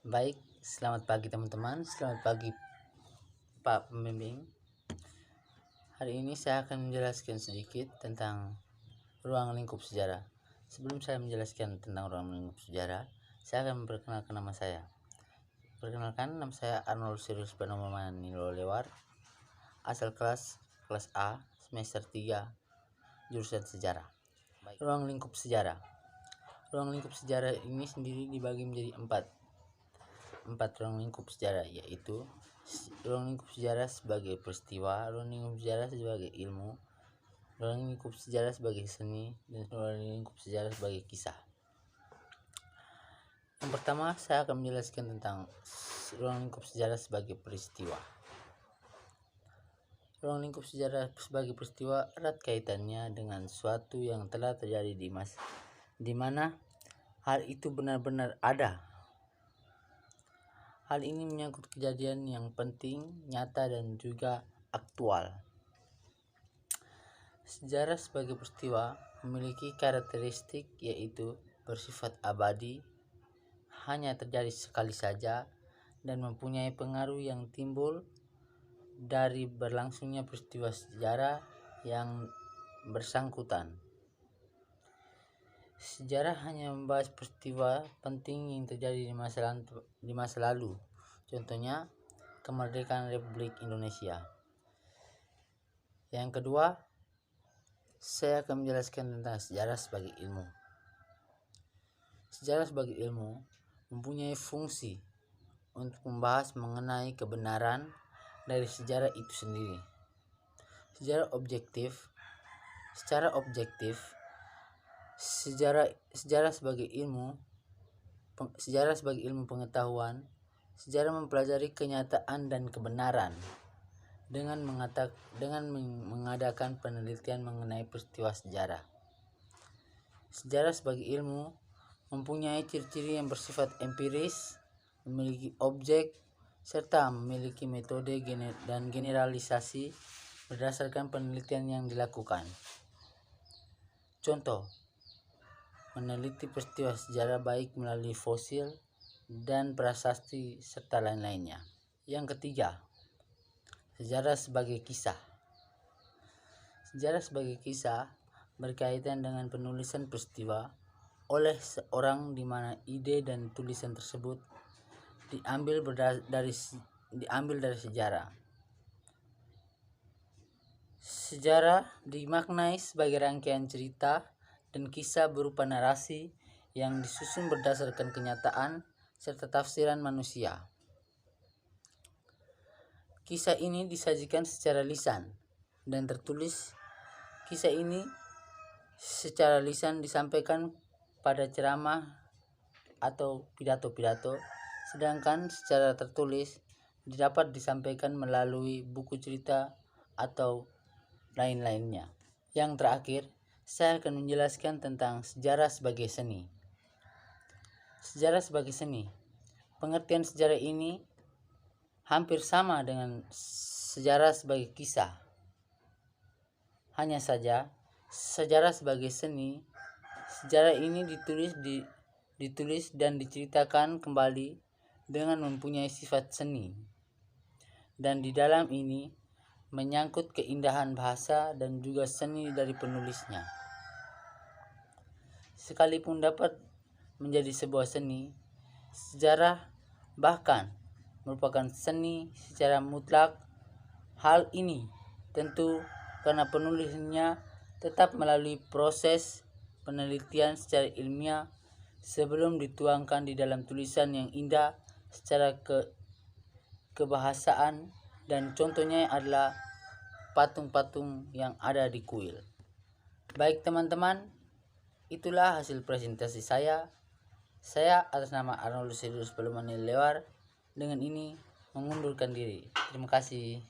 Baik, selamat pagi teman-teman, selamat pagi Pak Pembimbing. Hari ini saya akan menjelaskan sedikit tentang ruang lingkup sejarah. Sebelum saya menjelaskan tentang ruang lingkup sejarah, saya akan memperkenalkan nama saya. Perkenalkan, nama saya Arnold Sirius Panomo Manilo Lewar, asal kelas A, semester 3, jurusan sejarah. Baik. Ruang lingkup sejarah. Ruang lingkup sejarah ini sendiri dibagi menjadi empat ruang lingkup sejarah, yaitu ruang lingkup sejarah sebagai peristiwa, ruang lingkup sejarah sebagai ilmu, ruang lingkup sejarah sebagai seni, dan ruang lingkup sejarah sebagai kisah. Yang pertama, saya akan menjelaskan tentang ruang lingkup sejarah sebagai peristiwa. Ruang lingkup sejarah sebagai peristiwa erat kaitannya dengan suatu yang telah terjadi di mana hal itu benar-benar ada. Hal ini menyangkut kejadian yang penting, nyata, dan juga aktual. Sejarah sebagai peristiwa memiliki karakteristik yaitu bersifat abadi, hanya terjadi sekali saja, dan mempunyai pengaruh yang timbul dari berlangsungnya peristiwa sejarah yang bersangkutan. Sejarah hanya membahas peristiwa penting yang terjadi di masa lalu. Contohnya, kemerdekaan Republik Indonesia. Yang kedua, saya akan menjelaskan tentang sejarah sebagai ilmu. Sejarah sebagai ilmu mempunyai fungsi untuk membahas mengenai kebenaran dari sejarah itu sendiri. Secara objektif, sejarah sebagai ilmu pengetahuan. Sejarah mempelajari kenyataan dan kebenaran dengan mengadakan penelitian mengenai peristiwa sejarah. Sejarah sebagai ilmu mempunyai ciri-ciri yang bersifat empiris, memiliki objek, serta memiliki metode dan generalisasi berdasarkan penelitian yang dilakukan. Contoh, meneliti peristiwa sejarah baik melalui fosil dan prasasti serta lain-lainnya. Yang ketiga, sejarah sebagai kisah. Sejarah sebagai kisah berkaitan dengan penulisan peristiwa oleh seorang di mana ide dan tulisan tersebut diambil dari sejarah. Sejarah dimaknai sebagai rangkaian cerita dan kisah berupa narasi yang disusun berdasarkan kenyataan serta tafsiran manusia. Kisah ini disajikan secara lisan dan tertulis. Kisah ini secara lisan disampaikan pada ceramah atau pidato-pidato, sedangkan secara tertulis dapat disampaikan melalui buku cerita atau lain-lainnya. Yang terakhir, saya akan menjelaskan tentang sejarah sebagai seni. Sejarah sebagai seni. Pengertian sejarah ini hampir sama dengan sejarah sebagai kisah. Hanya saja, sejarah sebagai seni, sejarah ini ditulis dan diceritakan kembali dengan mempunyai sifat seni. Dan di dalam ini menyangkut keindahan bahasa dan juga seni dari penulisnya. Sekalipun dapat menjadi sebuah seni, sejarah bahkan merupakan seni secara mutlak. Hal ini tentu karena penulisnya tetap melalui proses penelitian secara ilmiah sebelum dituangkan di dalam tulisan yang indah secara kebahasaan, dan contohnya adalah patung-patung yang ada di kuil. Baik teman-teman, itulah hasil presentasi saya. Saya atas nama Arnold Sirius Panomo Manilo Lewar dengan ini mengundurkan diri. Terima kasih.